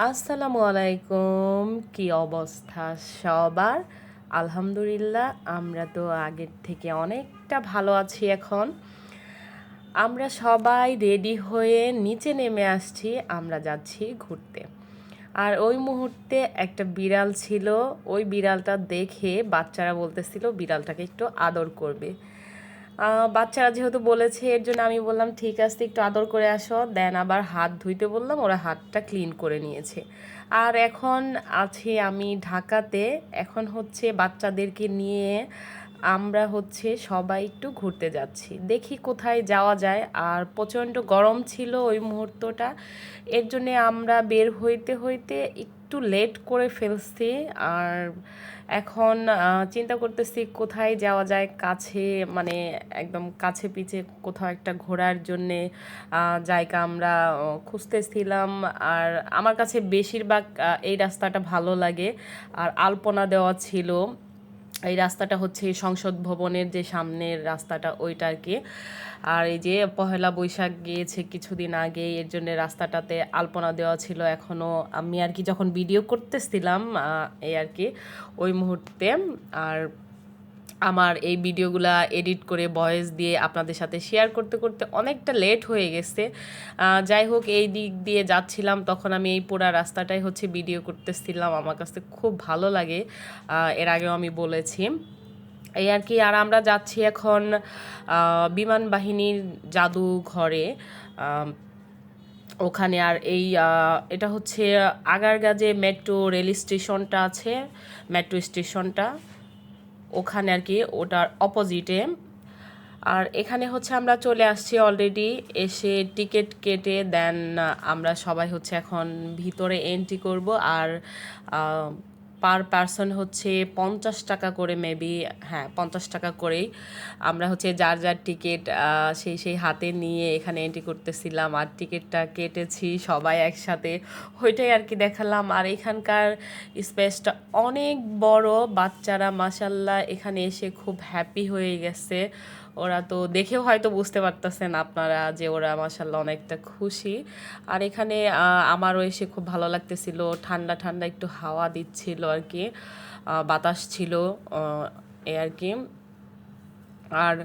আসসালামু আলাইকুম। কি অবস্থা সবার? আলহামদুলিল্লাহ, আমরা তো আগের থেকে অনেকটা ভালো আছি এখন। আমরা সবাই রেডি হয়ে নিচে নেমে আসছি, আমরা যাচ্ছি ঘুরতে। আর ওই মুহূর্তে একটা বিড়াল ছিল, ওই বিড়ালটা দেখে বাচ্চারা বলতেছিল বিড়ালটাকে একটু আদর করবে। বাচ্চারা যেহেতু বলেছে এর জন্য আমি বললাম ঠিক আছে একটু আদর করে আসো, দেন আবার হাত ধুইতে বললাম, ওরা হাতটা ক্লিন করে নিয়েছে। আর এখন আছি আমি ঢাকাতে, এখন হচ্ছে বাচ্চাদেরকে নিয়ে আমরা হচ্ছে সবাই একটু ঘুরতে যাচ্ছি, দেখি কোথায় যাওয়া যায়। আর প্রচণ্ড গরম ছিল ওই মুহূর্তটা, এর জন্যে আমরা বের হইতে হইতে একটু লেট করে ফেলছি। আর এখন চিন্তা করতেছি কোথায় যাওয়া যায়, কাছে মানে একদম কাছে পিছে কোথাও একটা ঘোরার জন্যে জায়গা আমরা খুঁজতেছিলাম। আর আমার কাছে বেশিরভাগ এই রাস্তাটা ভালো লাগে। আর আলপনা দেওয়া ছিল, এই রাস্তাটা হচ্ছে সংসদ ভবনের যে সামনের রাস্তাটা ওইটা আর কি। আর এই যে পহেলা বৈশাখ গিয়েছে কিছুদিন আগে, এর জন্য রাস্তাটাতে আলপনা দেওয়া ছিল। এখনও আমি আর কি যখন ভিডিও করতেছিলাম এই আর কি ওই মুহূর্তে। আর আমার এই ভিডিওগুলা এডিট করে ভয়েস দিয়ে আপনাদের সাথে শেয়ার করতে করতে অনেকটা লেট হয়ে গেছে। যাই হোক, এই দিক দিয়ে যাচ্ছিলাম তখন আমি এই পুরা রাস্তাটাই হচ্ছে ভিডিও করতেছিলাম, আমার কাছে খুব ভালো লাগে, এর আগেও আমি বলেছি এই আর কি। আর আমরা যাচ্ছি এখন বিমান বাহিনীর জাদুঘরে, ওখানে। আর এই এটা হচ্ছে আগারগা যে মেট্রো রেল স্টেশনটা আছে, মেট্রো স্টেশনটা ওখানে আর কি, ওটার অপোজিটে। আর এখানে হচ্ছে আমরা চলে আসছি অলরেডি, এসে টিকিট কেটে দেন আমরা সবাই হচ্ছে এখন ভিতরে এন্ট্রি করব। আর পার পারসন হচ্ছে 50 টাকা করে, মেবি হ্যাঁ 50 টাকা করেই আমরা হচ্ছে যার যার টিকিট সেই হাতে নিয়ে এখানে এন্ট্রি করতেছিলাম। আর টিকিটটা কেটেছি সবাই একসাথে, ওইটাই আর কি দেখালাম। আর এখানকার স্পেসটা অনেক বড়, বাচ্চারা মাশাল্লাহ এখানে এসে খুব হ্যাপি হয়ে গেছে। ওরা তো দেখেও হয়তো বুঝতে পারতেছেন আপনারা যে ওরা মাশাল্লাহ অনেকটা খুশি। আর এখানে আমারও এসে খুব ভালো লাগতেছিল, ঠান্ডা ঠান্ডা একটু হাওয়া দিচ্ছিল আর কি, বাতাস ছিল এই আর কি। আর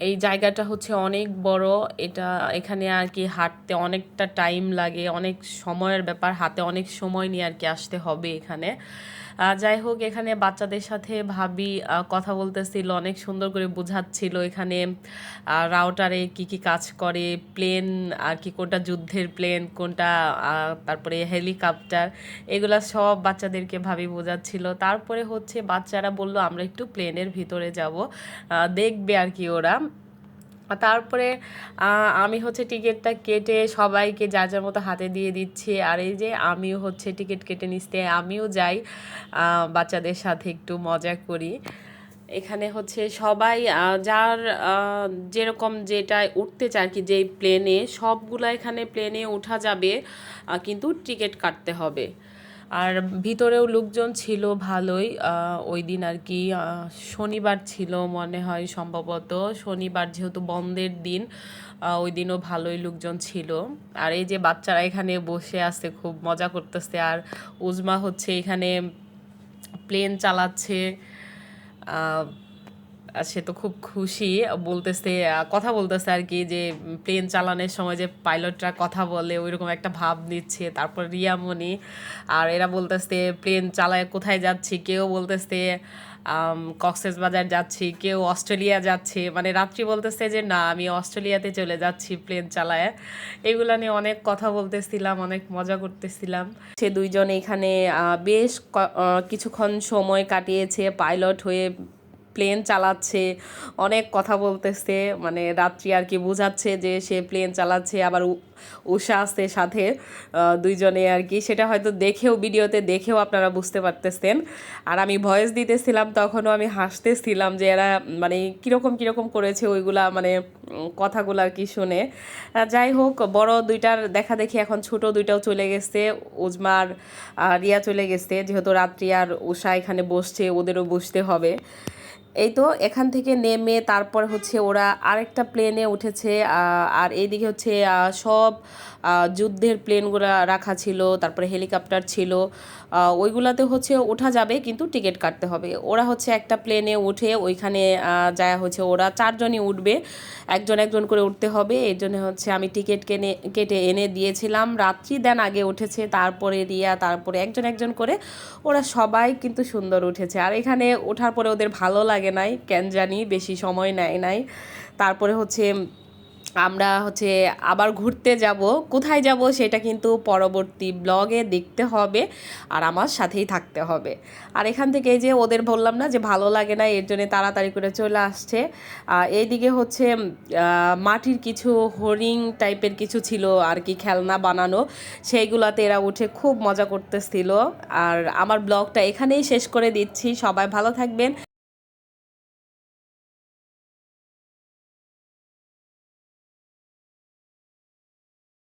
এই জায়গাটা হচ্ছে অনেক বড়, এটা এখানে আর কি হাঁটতে অনেকটা টাইম লাগে, অনেক সময়ের ব্যাপার, হাতে অনেক সময় নিয়ে আর কি আসতে হবে এখানে। যাই হোক, এখানে বাচ্চাদের সাথে ভাবি কথা বলতেছিল, অনেক সুন্দর করে বোঝাচ্ছিল এখানে রাউটারে কি কি কাজ করে, প্লেন আর কি, কোনটা যুদ্ধের প্লেন কোনটা, তারপরে হেলিকপ্টার, এগুলা সব বাচ্চাদেরকে ভাবি বোঝাচ্ছিল। তারপরে হচ্ছে বাচ্চারা বলল আমরা একটু প্লেনের ভিতরে যাব, দেখবে আর কি ওরা। তারপরে আমি হচ্ছে টিকিটটা কেটে সবাইকে যার যার মতো হাতে দিয়ে দিচ্ছি। আর এই যে আমিও হচ্ছে টিকিট কেটে নিতে আমিও যাই, বাচ্চাদের সাথে একটু মজা করি। এখানে হচ্ছে সবাই যার যেরকম যেটায় উঠতে চায় কি, যেই প্লেনে, সবগুলা এখানে প্লেনে ওঠা যাবে, কিন্তু টিকিট কাটতে হবে। আর ভিতরেও লোকজন ছিল ভালোই ওই দিন আর কি, শনিবার ছিল মনে হয়, সম্ভবত শনিবার যেহেতু বন্ধের দিন, ওই দিনও ভালোই লোকজন ছিল। আর এই যে বাচ্চারা এখানে বসে আছে খুব মজা করতেছে। আর উজমা হচ্ছে এখানে প্লেন চালাচ্ছে, সে তো খুব খুশি, বলতেছে কথা বলতেছে আর কি, যে প্লেন চালানোর সময় যে পাইলটরা কথা বলে ওইরকম একটা ভাব নিচ্ছে। তারপর রিয়ামণি আর এরা বলতেছে প্লেন চালায় কোথায় যাচ্ছি, কেউ বলতেছে কক্সবাজার যাচ্ছি, কেউ অস্ট্রেলিয়া যাচ্ছে, মানে রাত্রি বলতেছে যে না আমি অস্ট্রেলিয়াতে চলে যাচ্ছি প্লেন চালায়। এগুলা নিয়ে অনেক কথা বলতেছিলাম, অনেক মজা করতেছিলাম। সে দুইজন এখানে বেশ কিছুক্ষণ সময় কাটিয়েছে, পাইলট হয়ে প্লেন চালাচ্ছে, অনেক কথা বলতেছে, মানে রাত্রি আর কি বোঝাচ্ছে যে সে প্লেন চালাচ্ছে। আবার উষা আসতে সাথে, দুইজনে আর কি, সেটা হয়তো দেখেও ভিডিওতে দেখেও আপনারা বুঝতে পারতেছেন। আর আমি ভয়েস দিতেছিলাম তখনও আমি হাসতেছিলাম যে এরা মানে কীরকম কীরকম করেছে ওইগুলা, মানে কথাগুলো আর কি শুনে। যাই হোক, বড় দুইটার দেখা দেখি এখন ছোট দুইটাও চলে গেছে, উজমার রিয়া চলে গেছে, যেহেতু রাত্রি আর উষা এখানে বসছে, ওদেরও বসতে হবে। এই তো এখান থেকে নেমে তারপর হচ্ছে ওরা আরেকটা প্লেনে উঠেছে। আর এইদিকে হচ্ছে সব যুদ্ধের প্লেনগুলো রাখা ছিল, তারপরে হেলিকপ্টার ছিল, ওইগুলাতে হচ্ছে ওঠা যাবে কিন্তু টিকিট কাটতে হবে। ওরা হচ্ছে একটা প্লেনে উঠে ওইখানে যায় হচ্ছে ওরা 4 জনই উঠবে, একজন একজন করে উঠতে হবে। এই জন্য হচ্ছে আমি টিকিট কেটে এনে দিয়েছিলাম। রাত্রি দেন আগে উঠেছে, তারপরে রিয়া, তারপরে একজন একজন করে ওরা সবাই কিন্তু সুন্দর উঠেছে। আর এখানে ওঠার পরে ওদের ভালো লাগে নাই, কেন জানি বেশি সময় নেয় নাই। তারপরে হচ্ছে আমরা হচ্ছে আবার ঘুরতে যাব, কোথায় যাব সেটা কিন্তু পরবর্তী ব্লগে দেখতে হবে, আর আমার সাথেই থাকতে হবে। আর এখান থেকে এই যে ওদের বললাম না যে ভালো লাগে না, এর জন্য তাড়াতাড়ি করে চলে আসছে। এইদিকে হচ্ছে মাটির কিছু হরিণ টাইপের কিছু ছিল আর কি, খেলনা বানানো, সেইগুলাতে এরা উঠে খুব মজা করতেছিল। আর আমার ব্লগটা এখানেই শেষ করে দিচ্ছি, সবাই ভালো থাকবেন।